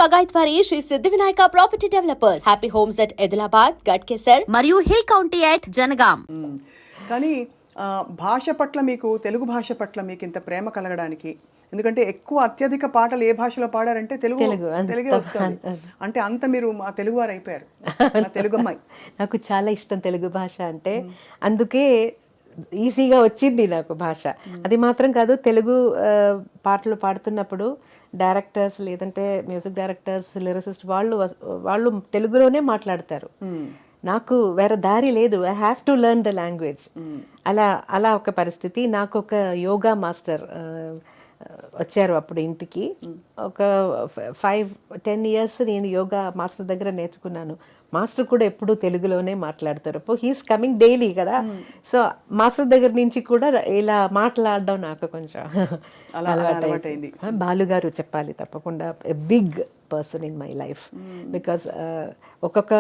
బగాయత్ వారి శ్రీ సిద్ధి Vinayaka property developers. Happy homes at Edilabad, Ghatkesar మరియు hill county at Jangaon. కానీ భాష పట్ల మీకు, తెలుగు భాష పట్ల మీకు ఇంత ప్రేమ కలగడానికి, ఎందుకంటే ఎక్కువ అత్యధిక పాటలు ఏ భాషలో పాడారంటే తెలుగే వస్తుంది. అంటే అంత మీరు మా తెలుగు వారు అయిపోయారు, తెలుగు అమ్మాయి. నాకు చాలా ఇష్టం తెలుగు భాష అంటే, అందుకే ఈజీగా వచ్చింది నాకు భాష. అది మాత్రం కాదు, తెలుగు పాటలు పాడుతున్నప్పుడు డైరెక్టర్స్ లేదంటే మ్యూజిక్ డైరెక్టర్స్, లిరిసిస్ట్ వాళ్ళు తెలుగులోనే మాట్లాడతారు. నాకు వేరే దారి లేదు, I have to learn the language. అలా ఒక పరిస్థితి. నాకు ఒక యోగా మాస్టర్ వచ్చారు అప్పుడు ఇంటికి. ఒక 5-10 ఇయర్స్ నేను యోగా మాస్టర్ దగ్గర నేర్చుకున్నాను. మాస్టర్ కూడా ఎప్పుడు తెలుగులోనే మాట్లాడతారు. హీస్ కమింగ్ డైలీ కదా, సో మాస్టర్ దగ్గర నుంచి కూడా ఇలా మాట్లాడడం నాకు కొంచెం అలవాటైంది. బాలుగారు చెప్పాలి తప్పకుండా, big person in my life. Because ఒక్కొక్క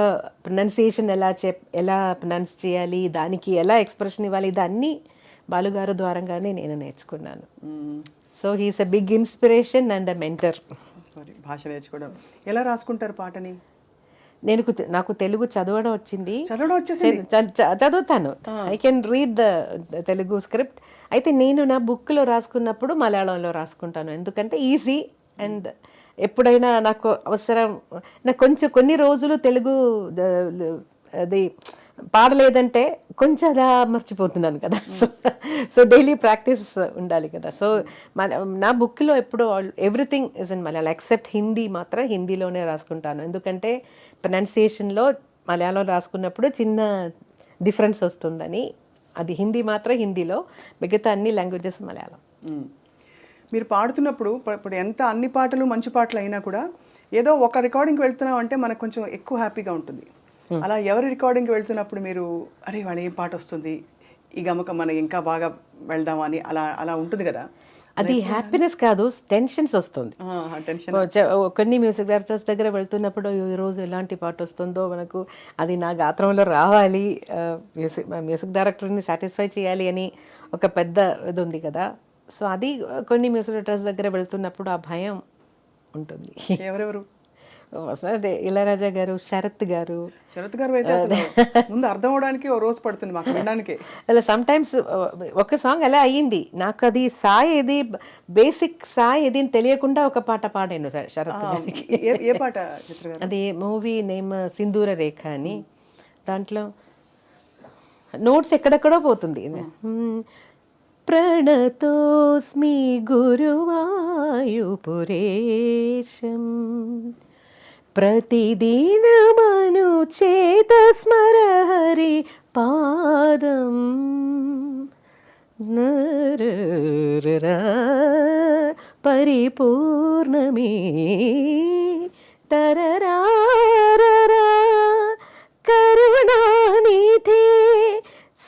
ప్రొనౌన్సియేషన్ ఎలా ప్రొనౌన్స్ చేయాలి, దానికి ఎలా ఎక్స్ప్రెషన్ ఇవ్వాలి, ఇదన్నీ బాలుగారు ద్వారంగానే నేను నేర్చుకున్నాను. So he's a big inspiration and a mentor. భాష నేర్చుకోవడం ఎలా రాసుకుంటారు పాటని? నాకు తెలుగు చదవడం వచ్చింది, చదువుతాను. I can read the Telugu script. అయితే నేను నా బుక్లో రాసుకున్నప్పుడు మలయాళంలో రాసుకుంటాను, ఎందుకంటే ఈజీ. అండ్ ఎప్పుడైనా నాకు అవసరం, నాకు కొన్ని రోజులు తెలుగు అది పాడలేదంటే కొంచెం అలా మర్చిపోతున్నాను కదా. సో డైలీ ప్రాక్టీస్ ఉండాలి కదా. సో నా బుక్లో ఎప్పుడు everything is in Malayalam except Hindi. మాత్రం హిందీలోనే రాసుకుంటాను, ఎందుకంటే ప్రొనౌన్సియేషన్లో మలయాళం రాసుకున్నప్పుడు చిన్న డిఫరెన్స్ వస్తుందని. అది హిందీ మాత్రం హిందీలో, మిగతా అన్ని లాంగ్వేజెస్ మలయాళం. మీరు పాడుతున్నప్పుడు ఇప్పుడు ఎంత అన్ని పాటలు మంచి పాటలు అయినా కూడా ఏదో ఒక రికార్డింగ్కి వెళ్తున్నాం అంటే మనకు కొంచెం ఎక్కువ హ్యాపీగా ఉంటుంది. అలా ఎవరి రికార్డింగ్కి వెళ్తున్నప్పుడు మీరు అరే వాడు ఏం పాట వస్తుంది, ఈ గమక మనం ఇంకా బాగా వెళ్దాం అని అలా ఉంటుంది కదా? అది హ్యాపీనెస్ కాదు, టెన్షన్స్ వస్తుంది. కొన్ని మ్యూజిక్ డైరెక్టర్స్ దగ్గర వెళ్తున్నప్పుడు ఈరోజు ఎలాంటి పాట వస్తుందో మనకు, అది నా గాత్రంలో రావాలి, మ్యూజిక్ డైరెక్టర్ని సాటిస్ఫై చేయాలి అని ఒక పెద్ద ఇది ఉంది కదా. సో అది కొన్ని మ్యూజిక్ డైరెక్టర్స్ దగ్గర వెళ్తున్నప్పుడు ఆ భయం ఉంటుంది. ఎవరెవరు? ఇళయరాజా గారు, శరత్ గారు అయితే ముందు అర్థం అవడానికి ఓ రోజు పడుతుంది మాకు వినడానికి. అలా సమ్ టైమ్స్ ఒక సాంగ్ అలా అయ్యింది నాకు, అది సాయి ఏది బేసిక్ సాయి ఏది తెలియకుండా ఒక పాట పాడాను శరత్ గారికి. ఏ పాట? అది మూవీ నేమ్ సింధూర రేఖ అని. దాంట్లో నోట్స్ ఎక్కడెక్కడో పోతుంది. ప్రణతోస్మి గురువాయుపురేశం ప్రతిదినమను చేత స్మర హరి పాదం పరిపూర్ణమే తరరారరా కరుణానిధే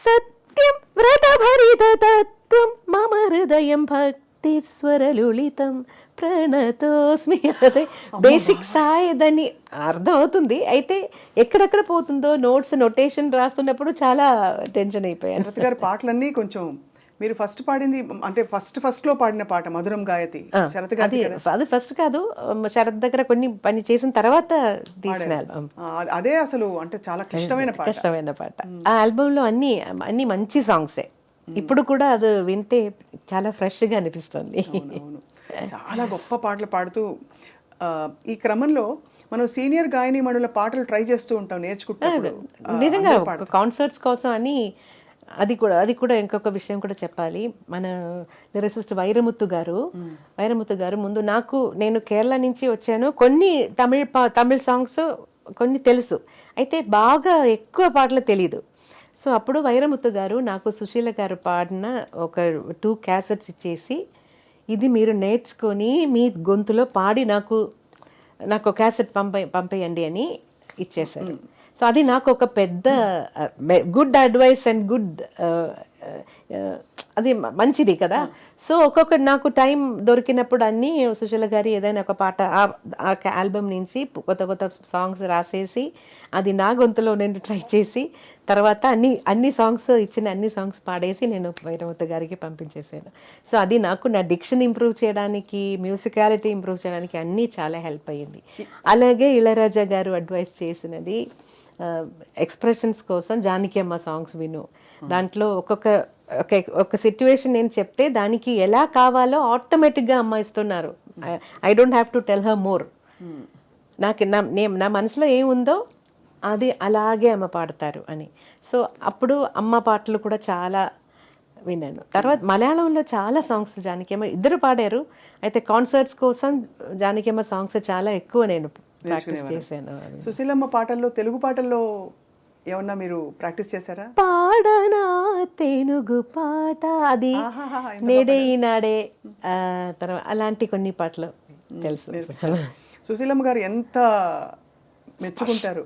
సత్యం వ్రతభరిత తత్వం మమ హృదయం భక్తి స్వరలులితం ప్రణతోస్మి. అదే బేసిక్ సాయి, దాన్ని అర్థం అవుతుంది. అయితే ఎక్కడెక్కడ పోతుందో నోట్స్ నొటేషన్ రాస్తున్నప్పుడు చాలా టెన్షన్ అయిపోయాను. శరత్ గారి పాటలన్నీ కొంచెం మీరు ఫస్ట్ పాడింది అంటే ఫస్ట్లో పాడిన పాట మధురం గాయతి శరత్ గారి. అది ఫస్ట్ కాదు, శరత్ దగ్గర కొన్ని పని చేసిన తర్వాత తీసిన ఆల్బమ్. అదే అసలు అంటే చాలా కష్టమైన పాట. ఆ ఆల్బమ్ లో అన్ని మంచి సాంగ్సే. ఇప్పుడు కూడా అది వింటే చాలా ఫ్రెష్ గా అనిపిస్తుంది. చాలా గొప్ప పాటలు పాడుతూ ఈ క్రమంలో మనం సీనియర్ గాయని మణుల పాటలు ట్రై చేస్తూ ఉంటాం నేర్చుకుంటాం నిజంగా కాన్సర్ట్స్ కోసం అని. అది కూడా ఇంకొక విషయం కూడా చెప్పాలి. మన లిరిసిస్ట్ వైరముత్తు గారు ముందు నేను కేరళ నుంచి వచ్చాను, కొన్ని తమిళ్ సాంగ్స్ కొన్ని తెలుసు, అయితే బాగా ఎక్కువ పాటలు తెలీదు. సో అప్పుడు వైరముత్తు గారు నాకు సుశీల గారు పాడిన ఒక 2 క్యాసెట్స్ ఇచ్చేసి, ఇది మీరు నేర్చుకొని మీ గొంతులో పాడి నాకు క్యాసెట్ పంపేయండి అని ఇచ్చేశారు. సో అది నాకు ఒక పెద్ద గుడ్ అడ్వైస్ అండ్ గుడ్ అది మంచిది కదా. సో ఒక్కొక్క నాకు టైం దొరికినప్పుడు అన్నీ సుశీల గారి ఏదైనా ఒక పాట ఆ ఆల్బమ్ నుంచి కొత్త కొత్త సాంగ్స్ రాసేసి అది నా గొంతులో నేను ట్రై చేసి తర్వాత అన్ని సాంగ్స్ అన్ని సాంగ్స్ పాడేసి నేను వైరవత గారికి పంపించేసాను. సో అది నాకు నా డిక్షన్ ఇంప్రూవ్ చేయడానికి, మ్యూజికాలిటీ ఇంప్రూవ్ చేయడానికి అన్నీ చాలా హెల్ప్ అయ్యింది. అలాగే ఇళయరాజా గారు అడ్వైస్ చేసినది ఎక్స్ప్రెషన్స్ కోసం జానకి అమ్మ సాంగ్స్ విను. దాంట్లో ఒక సిచ్యువేషన్ నేను చెప్తే దానికి ఎలా కావాలో ఆటోమేటిక్గా అమ్మ ఇస్తున్నారు. I don't have to tell her more. నాకు నా మనసులో ఏముందో అది అలాగే అమ్మ పాడతారు అని. సో అప్పుడు అమ్మ పాటలు కూడా చాలా విన్నాను. తర్వాత మలయాళంలో చాలా సాంగ్స్ జానకి అమ్మ ఇద్దరు పాడారు. అయితే కాన్సర్ట్స్ కోసం జానకి అమ్మ సాంగ్స్ చాలా ఎక్కువ నేను ప్రాక్టీస్ చేశాను. సుశీలమ్మ పాటల్లో, తెలుగు పాటల్లో ఏమన్నా మీరు ప్రాక్టీస్ చేశారా? పాడనా తెనుగు పాట, అది నేడే ఈనాడే, తర్వాత అలాంటి కొన్ని పాటలు తెలుసు. సుశీలమ్మ గారు ఎంత మెచ్చుకుంటారు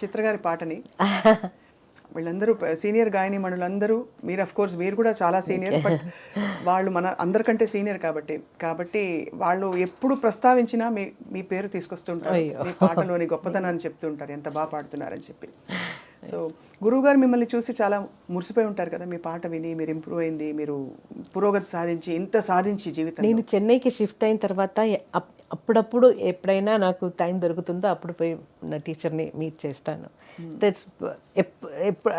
చిత్ర గారి పాటని. వీళ్ళందరూ సీనియర్ గాయని మణులందరూ, మీరు అఫ్ కోర్స్ మీరు కూడా చాలా సీనియర్, బట్ వాళ్ళు మన అందరికంటే సీనియర్ కాబట్టి వాళ్ళు ఎప్పుడు ప్రస్తావించినా మీ పేరు తీసుకొస్తుంటారు, మీ పాటలోని గొప్పతనాన్ని చెప్తుంటారు, ఎంత బాగా పాడుతున్నారని చెప్పి. సో గురువు గారు మిమ్మల్ని చూసి చాలా మురిసిపోయి ఉంటారు కదా, మీ పాట విని మీరు ఇంప్రూవ్ అయింది, మీరు పురోగతి సాధించి ఇంత సాధించి జీవితం. నేను చెన్నైకి షిఫ్ట్ అయిన తర్వాత అప్పుడప్పుడు ఎప్పుడైనా నాకు టైం దొరుకుతుందో అప్పుడు పోయి నా టీచర్ని మీట్ చేస్తాను.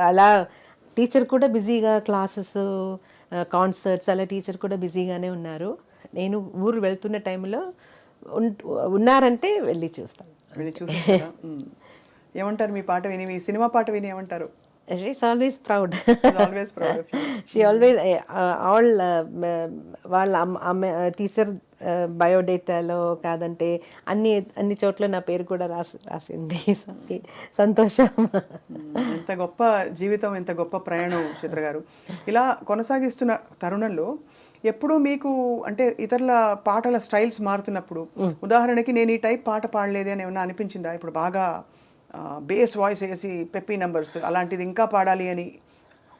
అలా టీచర్ కూడా బిజీగా, క్లాసెస్, కాన్సర్ట్స్, అలా టీచర్ కూడా బిజీగానే ఉన్నారు. నేను ఊరు వెళ్తున్న టైంలో ఉన్నారంటే వెళ్ళి చూస్తాను. ఏమంటారు మీ పాట విని, మీ సినిమా పాట విని ఏమంటారు? She's always proud. Always proud of you. She always all వాళ్ళ టీచర్ బయోడేటాలో కాదంటే అన్ని చోట్ల నా పేరు కూడా రాసింది. సంతోషం. ఎంత గొప్ప జీవితం, ఎంత గొప్ప ప్రయాణం చిత్ర గారు. ఇలా కొనసాగిస్తున్న తరుణంలో ఎప్పుడు మీకు అంటే ఇతరుల పాటల స్టైల్స్ మారుతున్నప్పుడు, ఉదాహరణకి నేను ఈ టైప్ పాట పాడలేదే అని ఏమన్నా అనిపించిందా? ఇప్పుడు బాగా బేస్ వాయిస్ వేసి పెప్పీ నెంబర్స్ అలాంటిది ఇంకా పాడాలి అని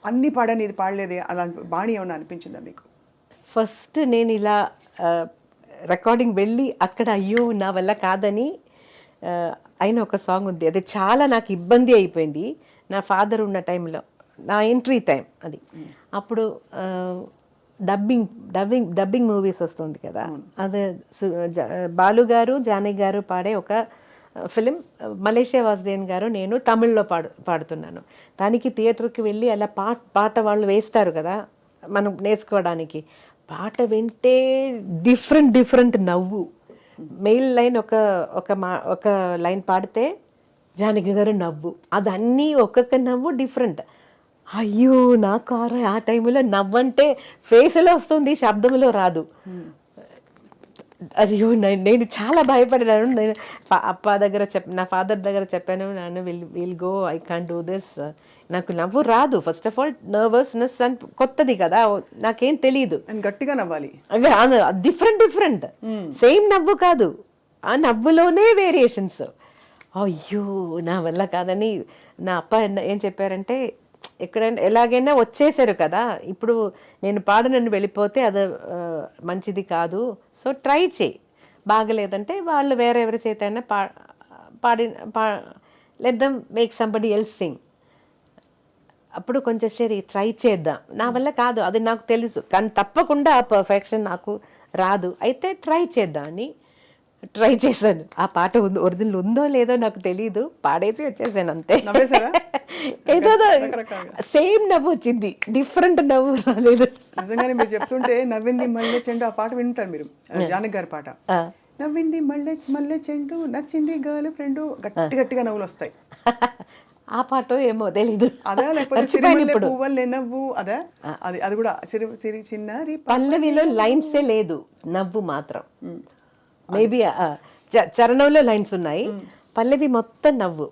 అన్ని పాడని ఇది పాడలేదే, అలాంటి బాణి ఏమన్నా అనిపించిందా మీకు? ఫస్ట్ నేను ఇలా రికార్డింగ్ వెళ్ళి అక్కడ అయ్యో నా వల్ల కాదని అయిన ఒక సాంగ్ ఉంది, అది చాలా నాకు ఇబ్బంది అయిపోయింది. నా ఫాదర్ ఉన్న టైంలో, నా ఎంట్రీ టైం అది. అప్పుడు డబ్బింగ్ మూవీస్ వస్తుంది కదా, అదే బాలు గారు జానకి గారు పాడే ఒక ఫిలిం, మలేషియా వాసుదేవన్ గారు నేను తమిళ్లో పాడుతున్నాను. దానికి థియేటర్కి వెళ్ళి అలా పాట వాళ్ళు వేస్తారు కదా మనం నేర్చుకోవడానికి. పాట వింటే డిఫరెంట్ నవ్వు. మెయిల్ లైన్ ఒక లైన్ పాడితే జానకి గారు నవ్వు, అదన్నీ ఒక్కొక్క నవ్వు డిఫరెంట్. అయ్యో నాకు ఆ టైంలో నవ్వంటే ఫేస్లో వస్తుంది, శబ్దంలో రాదు. అయ్యో నేను చాలా భయపడినాను. నేను అప్ప దగ్గర నా ఫాదర్ దగ్గర చెప్పాను, నాన్న will go, I can't do this, నాకు నవ్వు రాదు. ఫస్ట్ ఆఫ్ ఆల్ నర్వస్నెస్ అని కొత్తది కదా, నాకేం తెలియదు. గట్టిగా నవ్వాలి, డిఫరెంట్ సేమ్ నవ్వు కాదు, ఆ నవ్వులోనే వేరియేషన్స్. అయ్యో నా వల్ల కాదని నా అప్ప ఏం చెప్పారంటే, ఎక్కడైనా ఎలాగైనా వచ్చేసారు కదా, ఇప్పుడు నేను పాడనని వెళ్ళిపోతే అది మంచిది కాదు, సో ట్రై చేయి, బాగలేదంటే వాళ్ళు వేరే ఎవరి చేతైనా let them make somebody else sing. అప్పుడు కొంచెం సరే ట్రై చేద్దాం, నా వల్ల కాదు అది నాకు తెలుసు, కానీ తప్పకుండా ఆ పర్ఫెక్షన్ నాకు రాదు, అయితే ట్రై చేద్దాం అని ట్రై చేశాను. ఆ పాట ఒరిజినల్ ఉందో లేదో నాకు తెలీదు, పాడేసి వచ్చేసాను అంతే. ఏదో సేమ్ నవ్వు వచ్చింది, డిఫరెంట్ నవ్వు రాలేదు. నిజంగానే మీరు చెప్తుంటే నవ్వింది మల్లె చెండు ఆ పాట వింటారు మీరు, జానకి గారి పాట. నవ్వింది మల్లె చెండు, నచ్చింది గర్ల్ ఫ్రెండ్, గట్టిగా నవ్వులు వస్తాయి. ఆ పాట ఏమో తెలీదు. అదా లేకపోతే సిరిమల్లె పువ్వులే నవ్వు, అదా? అది కూడా సిరి చిన్నారి పల్లవిలో లైన్సే లేదు, నవ్వు మాత్రం. మేబీ చరణంలో లైన్స్ ఉన్నాయి, పల్లవి మొత్తం నవ్వు.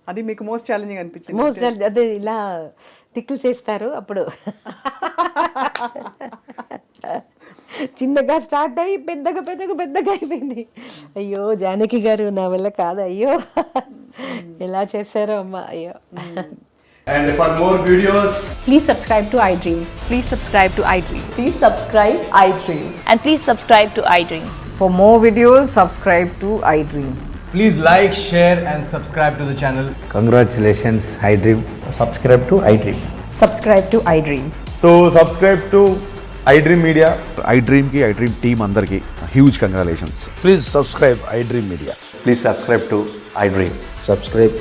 అది మీకు మోస్ట్ ఛాలెంజింగ్ అనిపించింది? మోస్ట్ అదే ఇలా టిక్లు చేస్తారు అప్పుడు. చిన్నగా స్టార్ట్ అయ్యి పెద్దగా అయిపోయింది. అయ్యో జానకి గారు నా వల్ల కాదు, అయ్యో ఎలా చేశారో అమ్మ, అయ్యో. And for more videos, Please subscribe to iDream. Please subscribe to iDream. Please subscribe iDream. And please subscribe to iDream. For more videos, subscribe to iDream. please like, share, and subscribe to the channel. Congratulations, iDream. Subscribe to iDream. Subscribe to iDream. So subscribe to iDream Media. iDream की iDream team अंदर की huge congratulations. Please subscribe iDream Media. Please subscribe to iDream. Subscribe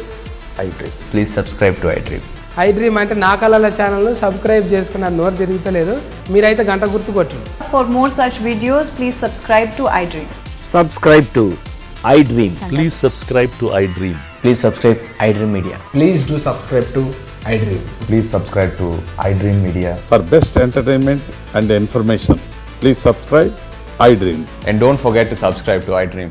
iDream. Please subscribe to iDream. iDream అంటే నా కళల ఛానల్ను subscribe చేసుకున్నారు, నోరు తిరుగుతలేదు. మీరైతే గంట గుర్తు కొట్టండి. For more such videos, please subscribe to iDream. Subscribe to iDream. Please subscribe to iDream. Please subscribe iDream Media. Please do subscribe to iDream. Please subscribe to iDream Media. For best entertainment and information, please subscribe iDream. And don't forget to subscribe to iDream.